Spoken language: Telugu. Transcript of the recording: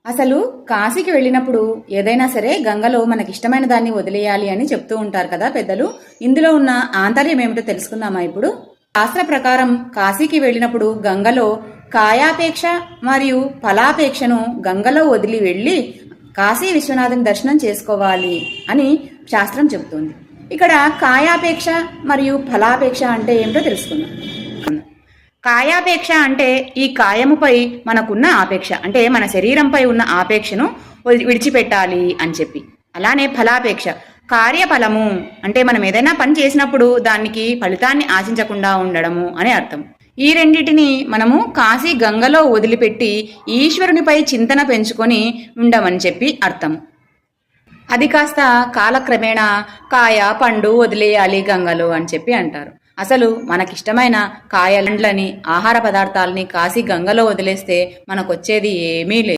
అసలు కాశీకి వెళ్ళినప్పుడు ఏదైనా సరే గంగలో మనకిష్టమైన దాన్ని వదిలేయాలి అని చెప్తూ ఉంటారు కదా పెద్దలు. ఇందులో ఉన్న ఆంతర్యం ఏమిటో తెలుసుకుందామా ఇప్పుడు. శాస్త్ర ప్రకారం కాశీకి వెళ్ళినప్పుడు గంగలో కాయాపేక్ష మరియు ఫలాపేక్షను గంగలో వదిలి వెళ్ళి కాశీ విశ్వనాథుని దర్శనం చేసుకోవాలి అని శాస్త్రం చెబుతుంది. ఇక్కడ కాయాపేక్ష మరియు ఫలాపేక్ష అంటే ఏమిటో తెలుసుకుందాం. కాయాపేక్ష అంటే ఈ కాయముపై మనకున్న ఆపేక్ష, అంటే మన శరీరంపై ఉన్న ఆపేక్షను విడిచిపెట్టాలి అని చెప్పి. అలానే ఫలాపేక్ష కార్యఫలము అంటే మనం ఏదైనా పని చేసినప్పుడు దానికి ఫలితాన్ని ఆశించకుండా ఉండడము అని అర్థం. ఈ రెండిటిని మనము కాశీ గంగలో వదిలిపెట్టి ఈశ్వరునిపై చింతన పెంచుకొని ఉండమని చెప్పి అర్థము. అది కాస్త కాలక్రమేణా కాయ పండు వదిలేయాలి గంగలో అని చెప్పి అంటారు. అసలు మనకిష్టమైన కాయలండ్లని ఆహార పదార్థాలని కాశీ గంగలో వదిలేస్తే మనకొచ్చేది ఏమీ లేదు.